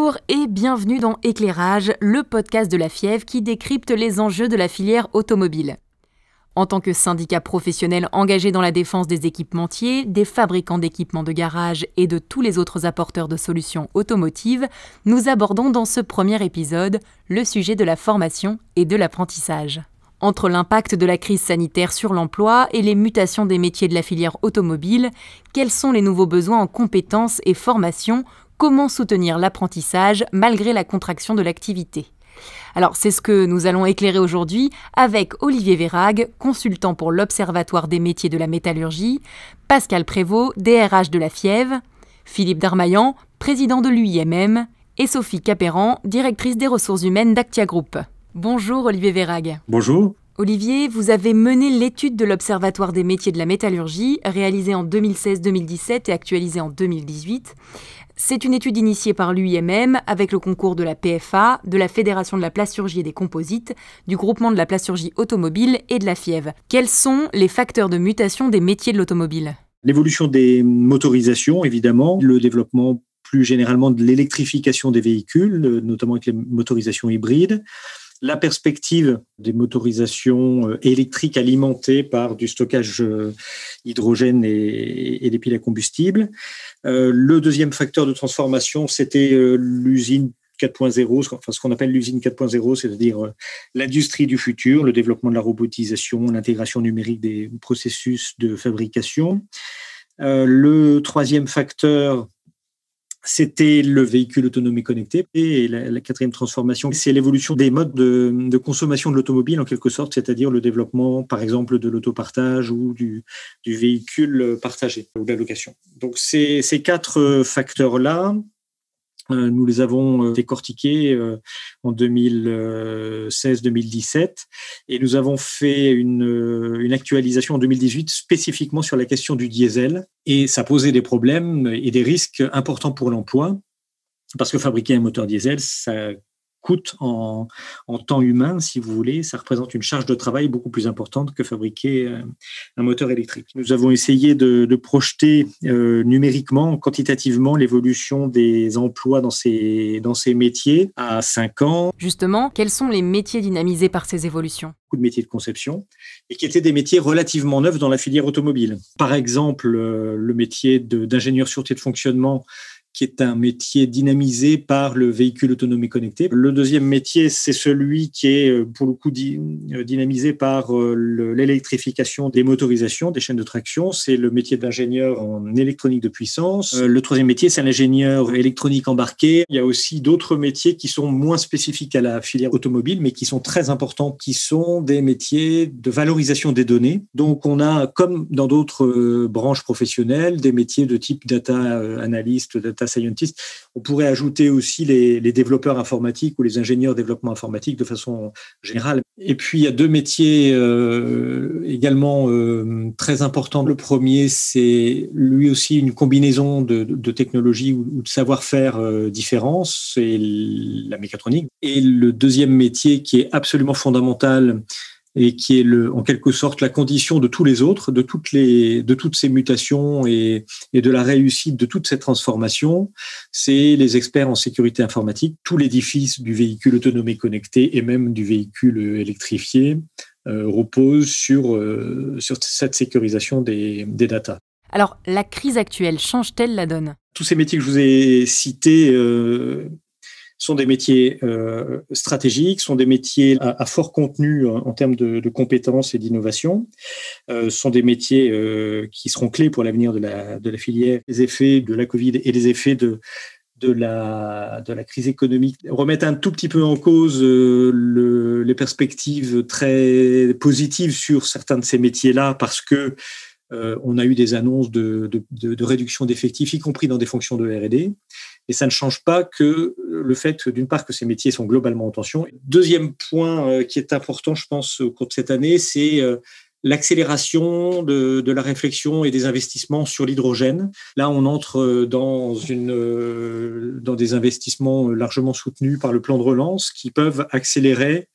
Bonjour et bienvenue dans Éclairage, le podcast de la FIEV qui décrypte les enjeux de la filière automobile. En tant que syndicat professionnel engagé dans la défense des équipementiers, des fabricants d'équipements de garage et de tous les autres apporteurs de solutions automotives, nous abordons dans ce premier épisode le sujet de la formation et de l'apprentissage. Entre l'impact de la crise sanitaire sur l'emploi et les mutations des métiers de la filière automobile, quels sont les nouveaux besoins en compétences et formations ? Comment soutenir l'apprentissage malgré la contraction de l'activité ? Alors, c'est ce que nous allons éclairer aujourd'hui avec Olivier Vérague, consultant pour l'Observatoire des métiers de la métallurgie, Pascal Prévost, DRH de la FIEV, Philippe Darmaillan, président de l'UIMM, et Sophie Capéran, directrice des ressources humaines d'Actia Group. Bonjour Olivier Vérague. Bonjour. Olivier, vous avez mené l'étude de l'Observatoire des métiers de la métallurgie, réalisée en 2016-2017 et actualisée en 2018. C'est une étude initiée par l'UIMM avec le concours de la PFA, de la Fédération de la plasturgie et des composites, du groupement de la plasturgie automobile et de la FIEV. Quels sont les facteurs de mutation des métiers de l'automobile ? L'évolution des motorisations, évidemment, le développement plus généralement de l'électrification des véhicules, notamment avec les motorisations hybrides, la perspective des motorisations électriques alimentées par du stockage hydrogène et des piles à combustible. Le deuxième facteur de transformation, c'était l'usine 4.0, enfin ce qu'on appelle l'usine 4.0, c'est-à-dire l'industrie du futur, le développement de la robotisation, l'intégration numérique des processus de fabrication. Le troisième facteur, c'était le véhicule autonome et connecté. Et la quatrième transformation, c'est l'évolution des modes de consommation de l'automobile, en quelque sorte, c'est-à-dire le développement, par exemple, de l'autopartage ou du véhicule partagé ou de la location. Donc, ces quatre facteurs-là, nous les avons décortiqués en 2016-2017 et nous avons fait une actualisation en 2018 spécifiquement sur la question du diesel et ça posait des problèmes et des risques importants pour l'emploi parce que fabriquer un moteur diesel, ça coûte en temps humain, si vous voulez, ça représente une charge de travail beaucoup plus importante que fabriquer un moteur électrique. Nous avons essayé de projeter numériquement, quantitativement, l'évolution des emplois dans ces métiers à 5 ans. Justement, quels sont les métiers dynamisés par ces évolutions ? Beaucoup de métiers de conception et qui étaient des métiers relativement neufs dans la filière automobile. Par exemple, le métier d'ingénieur sûreté de fonctionnement, qui est un métier dynamisé par le véhicule autonome et connecté. Le deuxième métier, c'est celui qui est pour le coup dynamisé par l'électrification des motorisations, des chaînes de traction. C'est le métier d'ingénieur en électronique de puissance. Le troisième métier, c'est l'ingénieur électronique embarqué. Il y a aussi d'autres métiers qui sont moins spécifiques à la filière automobile, mais qui sont très importants, qui sont des métiers de valorisation des données. Donc, on a, comme dans d'autres branches professionnelles, des métiers de type data analyst, data scientist. On pourrait ajouter aussi les développeurs informatiques ou les ingénieurs développement informatique de façon générale. Et puis, il y a deux métiers également très importants. Le premier, c'est lui aussi une combinaison de technologies ou de savoir-faire différents, c'est la mécatronique. Et le deuxième métier qui est absolument fondamental et qui est en quelque sorte la condition de tous les autres, de toutes ces mutations et de la réussite de toutes ces transformations, c'est les experts en sécurité informatique. Tout l'édifice du véhicule autonome et connecté et même du véhicule électrifié repose sur cette sécurisation des datas. Alors, la crise actuelle change-t-elle la donne ? Tous ces métiers que je vous ai cités sont des métiers stratégiques, sont des métiers à fort contenu en termes de compétences et d'innovation, sont des métiers qui seront clés pour l'avenir de la filière. Les effets de la Covid et les effets de la crise économique remettent un tout petit peu en cause les perspectives très positives sur certains de ces métiers-là parce que on a eu des annonces de réduction d'effectifs, y compris dans des fonctions de R&D. Et ça ne change pas que le fait, d'une part, que ces métiers sont globalement en tension. Deuxième point qui est important, je pense, au cours de cette année, c'est l'accélération de la réflexion et des investissements sur l'hydrogène. Là, on entre dans des investissements largement soutenus par le plan de relance qui peuvent accélérer,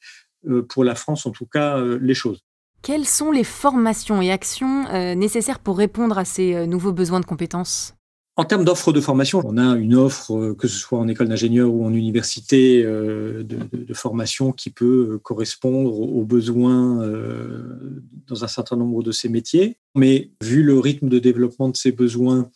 pour la France en tout cas, les choses. Quelles sont les formations et actions nécessaires pour répondre à ces nouveaux besoins de compétences ? En termes d'offres de formation, on a une offre, que ce soit en école d'ingénieur ou en université, de formation qui peut correspondre aux besoins dans un certain nombre de ces métiers. Mais vu le rythme de développement de ces besoins,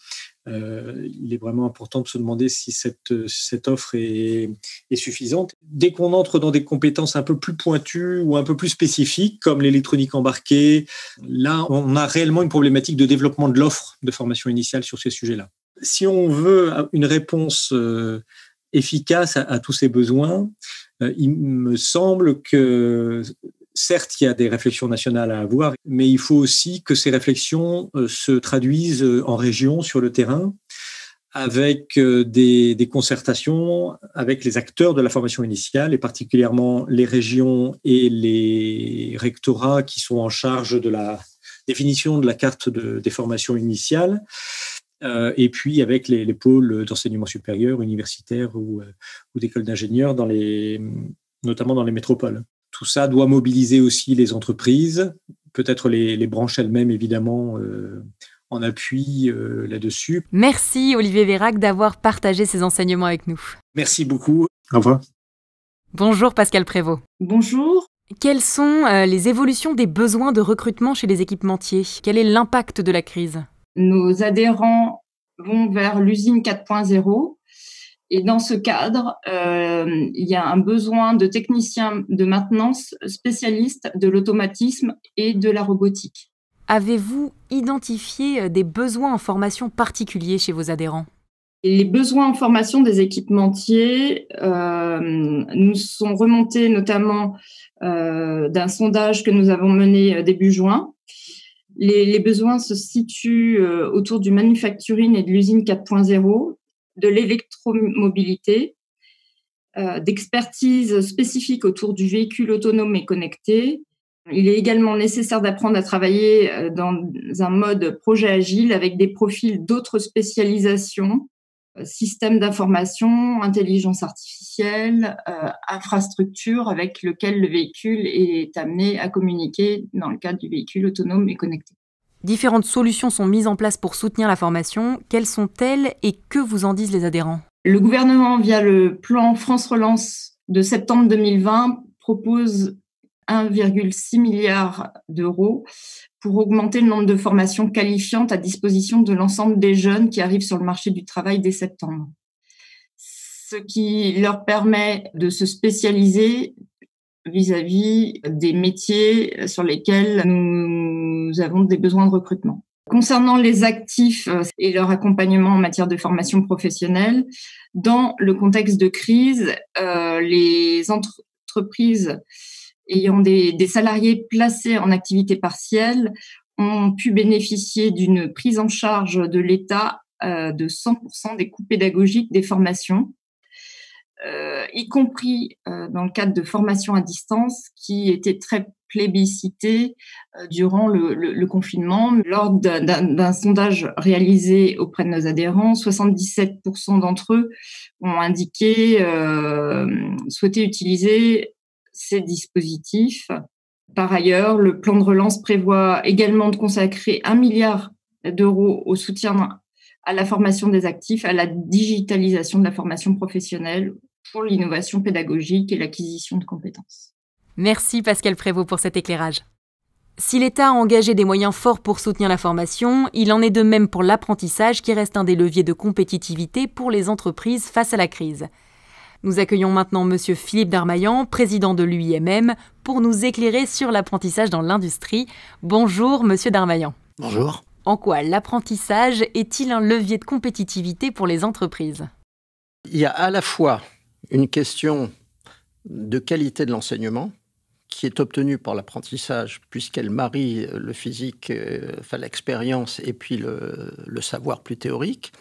il est vraiment important de se demander si cette offre est suffisante. Dès qu'on entre dans des compétences un peu plus pointues ou un peu plus spécifiques, comme l'électronique embarquée, là, on a réellement une problématique de développement de l'offre de formation initiale sur ces sujets-là. Si on veut une réponse efficace à tous ces besoins, il me semble que certes, il y a des réflexions nationales à avoir, mais il faut aussi que ces réflexions se traduisent en région, sur le terrain, avec des concertations avec les acteurs de la formation initiale, et particulièrement les régions et les rectorats qui sont en charge de la définition de la carte des formations initiales. Et puis avec les pôles d'enseignement supérieur, universitaire ou d'école d'ingénieurs, notamment dans les métropoles. Tout ça doit mobiliser aussi les entreprises, peut-être les branches elles-mêmes, évidemment, en appui là-dessus. Merci Olivier Vérac d'avoir partagé ces enseignements avec nous. Merci beaucoup. Au revoir. Bonjour Pascal Prévost. Bonjour. Quelles sont les évolutions des besoins de recrutement chez les équipementiers ? Quel est l'impact de la crise ? Nos adhérents vont vers l'usine 4.0 et dans ce cadre, il y a un besoin de techniciens de maintenance spécialistes de l'automatisme et de la robotique. Avez-vous identifié des besoins en formation particuliers chez vos adhérents ? Les besoins en formation des équipementiers nous sont remontés notamment d'un sondage que nous avons mené début juin. Les besoins se situent autour du manufacturing et de l'usine 4.0, de l'électromobilité, d'expertise spécifique autour du véhicule autonome et connecté. Il est également nécessaire d'apprendre à travailler dans un mode projet agile avec des profils d'autres spécialisations, système d'information, intelligence artificielle, infrastructure avec lequel le véhicule est amené à communiquer dans le cadre du véhicule autonome et connecté. Différentes solutions sont mises en place pour soutenir la formation. Quelles sont-elles et que vous en disent les adhérents ? Le gouvernement, via le plan France Relance de septembre 2020, propose 1,6 milliard d'euros pour augmenter le nombre de formations qualifiantes à disposition de l'ensemble des jeunes qui arrivent sur le marché du travail dès septembre. Ce qui leur permet de se spécialiser vis-à-vis des métiers sur lesquels nous avons des besoins de recrutement. Concernant les actifs et leur accompagnement en matière de formation professionnelle, dans le contexte de crise, les entreprises ayant des salariés placés en activité partielle ont pu bénéficier d'une prise en charge de l'État de 100% des coûts pédagogiques des formations, y compris dans le cadre de formations à distance qui étaient très plébiscitées durant le confinement. Lors d'un sondage réalisé auprès de nos adhérents, 77% d'entre eux ont indiqué souhaiter utiliser ces dispositifs. Par ailleurs, le plan de relance prévoit également de consacrer 1 milliard d'euros au soutien à la formation des actifs, à la digitalisation de la formation professionnelle pour l'innovation pédagogique et l'acquisition de compétences. Merci Pascal Prévost pour cet éclairage. Si l'État a engagé des moyens forts pour soutenir la formation, il en est de même pour l'apprentissage qui reste un des leviers de compétitivité pour les entreprises face à la crise. Nous accueillons maintenant Monsieur Philippe Darmaillan, président de l'UIMM, pour nous éclairer sur l'apprentissage dans l'industrie. Bonjour Monsieur Darmaillan. Bonjour. En quoi l'apprentissage est-il un levier de compétitivité pour les entreprises ? Il y a à la fois une question de qualité de l'enseignement qui est obtenue par l'apprentissage puisqu'elle marie le physique, l'expérience et puis le savoir plus théorique.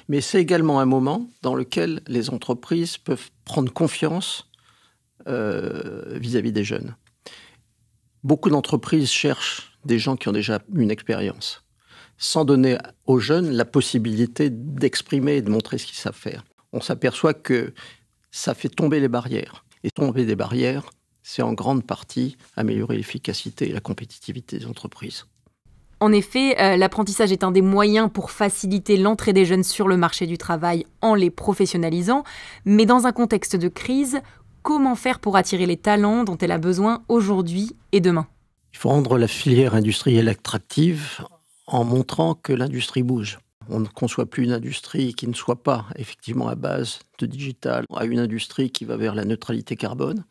Mais c'est également un moment dans lequel les entreprises peuvent prendre confiance vis-à-vis des jeunes. Beaucoup d'entreprises cherchent des gens qui ont déjà une expérience, sans donner aux jeunes la possibilité d'exprimer et de montrer ce qu'ils savent faire. On s'aperçoit que ça fait tomber les barrières. Et tomber des barrières, c'est en grande partie améliorer l'efficacité et la compétitivité des entreprises. En effet, l'apprentissage est un des moyens pour faciliter l'entrée des jeunes sur le marché du travail en les professionnalisant. Mais dans un contexte de crise, comment faire pour attirer les talents dont elle a besoin aujourd'hui et demain ? Il faut rendre la filière industrielle attractive en montrant que l'industrie bouge. On ne conçoit plus une industrie qui ne soit pas effectivement à base de digital, à une industrie qui va vers la neutralité carbone.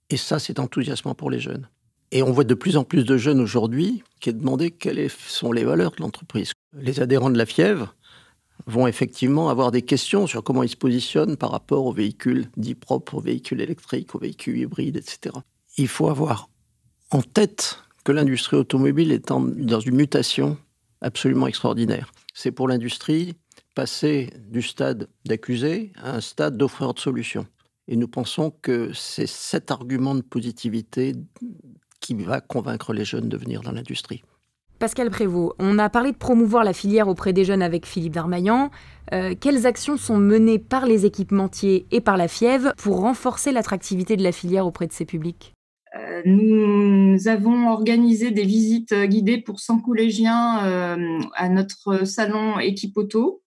Et ça, c'est enthousiasmant pour les jeunes. Et on voit de plus en plus de jeunes aujourd'hui qui est demandé quelles sont les valeurs de l'entreprise. Les adhérents de la FIEV vont effectivement avoir des questions sur comment ils se positionnent par rapport aux véhicules dits propres, aux véhicules électriques, aux véhicules hybrides, etc. Il faut avoir en tête que l'industrie automobile est dans une mutation absolument extraordinaire. C'est pour l'industrie passer du stade d'accusé à un stade d'offreur de solutions. Et nous pensons que c'est cet argument de positivité qui va convaincre les jeunes de venir dans l'industrie. Pascal Prévost, on a parlé de promouvoir la filière auprès des jeunes avec Philippe Darmaillan. Quelles actions sont menées par les équipementiers et par la FIEV pour renforcer l'attractivité de la filière auprès de ces publics ? Nous avons organisé des visites guidées pour 100 collégiens à notre salon Équipe Auto,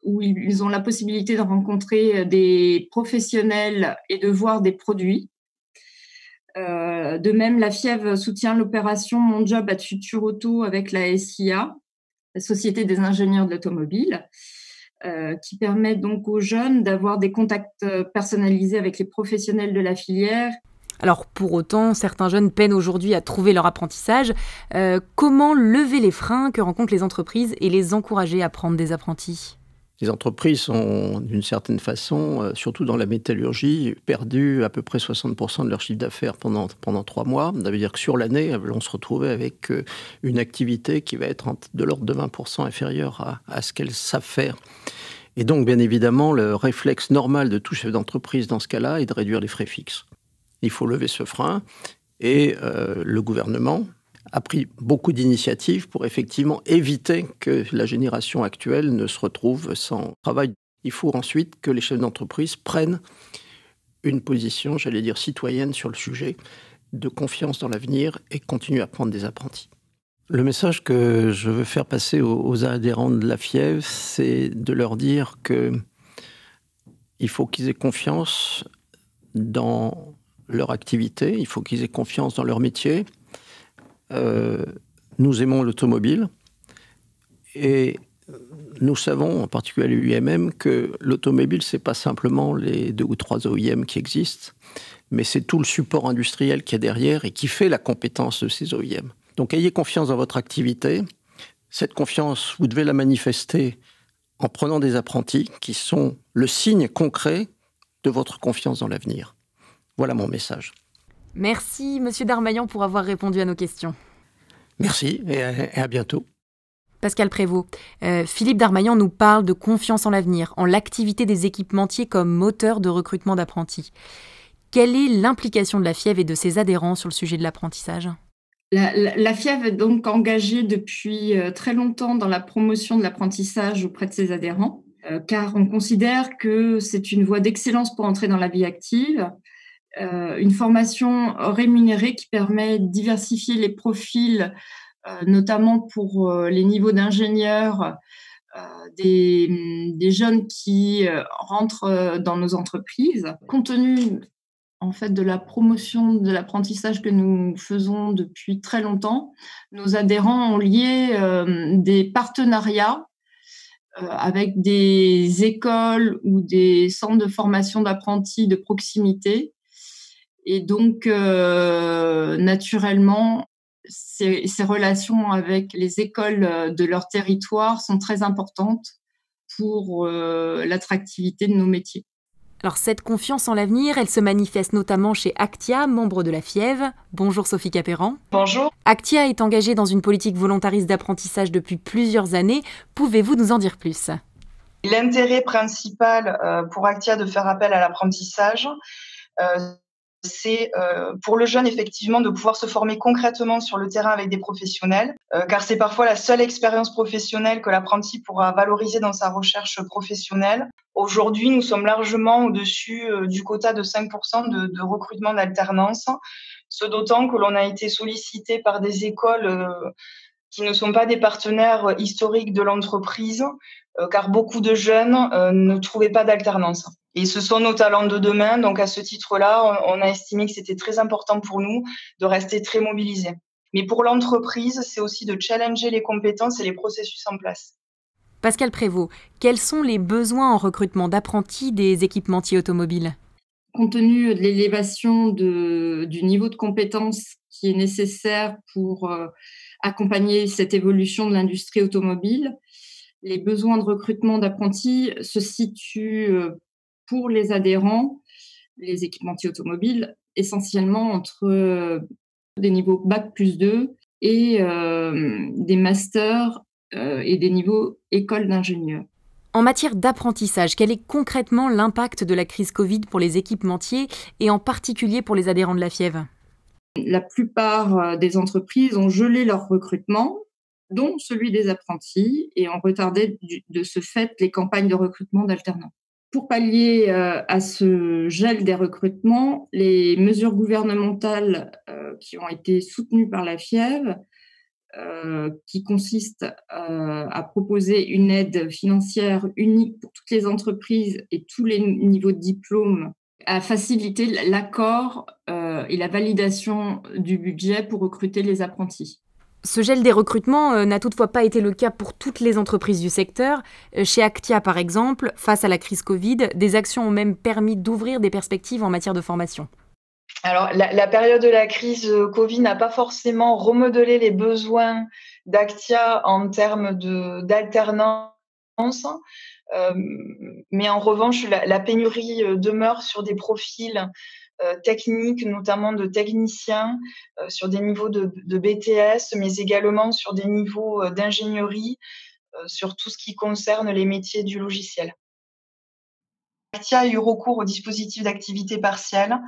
où ils ont la possibilité de rencontrer des professionnels et de voir des produits. De même, la FIEV soutient l'opération Mon Job at Futur Auto avec la SIA, la Société des ingénieurs de l'automobile, qui permet donc aux jeunes d'avoir des contacts personnalisés avec les professionnels de la filière. Alors pour autant, certains jeunes peinent aujourd'hui à trouver leur apprentissage. Comment lever les freins que rencontrent les entreprises et les encourager à prendre des apprentis ? Les entreprises ont, d'une certaine façon, surtout dans la métallurgie, perdu à peu près 60% de leur chiffre d'affaires pendant 3 mois. Ça veut dire que sur l'année, elles vont se retrouver avec une activité qui va être de l'ordre de 20% inférieure à ce qu'elles savent faire. Et donc, bien évidemment, le réflexe normal de tout chef d'entreprise dans ce cas-là est de réduire les frais fixes. Il faut lever ce frein et le gouvernement a pris beaucoup d'initiatives pour effectivement éviter que la génération actuelle ne se retrouve sans travail. Il faut ensuite que les chefs d'entreprise prennent une position, j'allais dire citoyenne sur le sujet, de confiance dans l'avenir et continuent à prendre des apprentis. Le message que je veux faire passer aux adhérents de la FIEV, c'est de leur dire qu'il faut qu'ils aient confiance dans leur activité, il faut qu'ils aient confiance dans leur métier. Nous aimons l'automobile et nous savons, en particulier à l'UIMM, que l'automobile, ce n'est pas simplement les 2 ou 3 OEM qui existent, mais c'est tout le support industriel qu'il y a derrière et qui fait la compétence de ces OEM. Donc ayez confiance dans votre activité. Cette confiance, vous devez la manifester en prenant des apprentis qui sont le signe concret de votre confiance dans l'avenir. Voilà mon message. Merci, Monsieur Darmaillan, pour avoir répondu à nos questions. Merci et à bientôt. Pascal Prévost, Philippe Darmaillan nous parle de confiance en l'avenir, en l'activité des équipementiers comme moteur de recrutement d'apprentis. Quelle est l'implication de la FIEV et de ses adhérents sur le sujet de l'apprentissage ? La FIEV est donc engagée depuis très longtemps dans la promotion de l'apprentissage auprès de ses adhérents, car on considère que c'est une voie d'excellence pour entrer dans la vie active. Une formation rémunérée qui permet de diversifier les profils, notamment pour les niveaux d'ingénieurs, des jeunes qui rentrent dans nos entreprises. Compte tenu en fait de la promotion de l'apprentissage que nous faisons depuis très longtemps, nos adhérents ont lié des partenariats avec des écoles ou des centres de formation d'apprentis de proximité. Et donc, naturellement, ces relations avec les écoles de leur territoire sont très importantes pour l'attractivité de nos métiers. Alors, cette confiance en l'avenir, elle se manifeste notamment chez Actia, membre de la FIEV. Bonjour Sophie Capéran. Bonjour. Actia est engagée dans une politique volontariste d'apprentissage depuis plusieurs années. Pouvez-vous nous en dire plus ? L'intérêt principal pour Actia de faire appel à l'apprentissage, c'est pour le jeune effectivement de pouvoir se former concrètement sur le terrain avec des professionnels, car c'est parfois la seule expérience professionnelle que l'apprenti pourra valoriser dans sa recherche professionnelle. Aujourd'hui, nous sommes largement au-dessus du quota de 5% de recrutement d'alternance. Ce d'autant que l'on a été sollicité par des écoles qui ne sont pas des partenaires historiques de l'entreprise, car beaucoup de jeunes ne trouvaient pas d'alternance. Et ce sont nos talents de demain, donc à ce titre-là, on a estimé que c'était très important pour nous de rester très mobilisés. Mais pour l'entreprise, c'est aussi de challenger les compétences et les processus en place. Pascal Prévost, quels sont les besoins en recrutement d'apprentis des équipementiers automobiles ? Compte tenu de l'élévation du niveau de compétences qui est nécessaire pour accompagner cette évolution de l'industrie automobile, les besoins de recrutement d'apprentis se situent pour les adhérents, les équipementiers automobiles, essentiellement entre des niveaux Bac plus 2 et des masters et des niveaux école d'ingénieurs. En matière d'apprentissage, quel est concrètement l'impact de la crise Covid pour les équipementiers et en particulier pour les adhérents de la FIEV ? La plupart des entreprises ont gelé leur recrutement, dont celui des apprentis, et ont retardé de ce fait les campagnes de recrutement d'alternants. Pour pallier à ce gel des recrutements, les mesures gouvernementales qui ont été soutenues par la FIEV, qui consiste à proposer une aide financière unique pour toutes les entreprises et tous les niveaux de diplôme, à faciliter l'accord et la validation du budget pour recruter les apprentis. Ce gel des recrutements n'a toutefois pas été le cas pour toutes les entreprises du secteur. Chez Actia, par exemple, face à la crise Covid, des actions ont même permis d'ouvrir des perspectives en matière de formation. Alors, la période de la crise Covid n'a pas forcément remodelé les besoins d'Actia en termes d'alternance, mais en revanche, la pénurie demeure sur des profils techniques, notamment de techniciens, sur des niveaux de BTS, mais également sur des niveaux d'ingénierie, sur tout ce qui concerne les métiers du logiciel. Actia a eu recours au dispositif d'activité partielle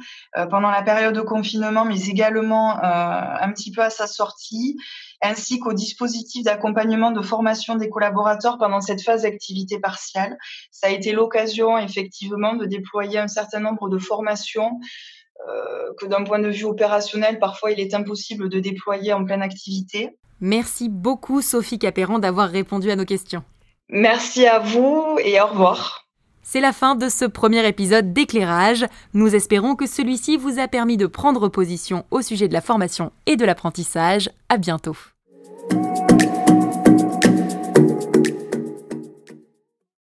pendant la période de confinement, mais également un petit peu à sa sortie, ainsi qu'au dispositif d'accompagnement de formation des collaborateurs pendant cette phase d'activité partielle. Ça a été l'occasion, effectivement, de déployer un certain nombre de formations que d'un point de vue opérationnel, parfois il est impossible de déployer en pleine activité. Merci beaucoup Sophie Capéran d'avoir répondu à nos questions. Merci à vous et au revoir. C'est la fin de ce premier épisode d'Éclairage. Nous espérons que celui-ci vous a permis de prendre position au sujet de la formation et de l'apprentissage. À bientôt.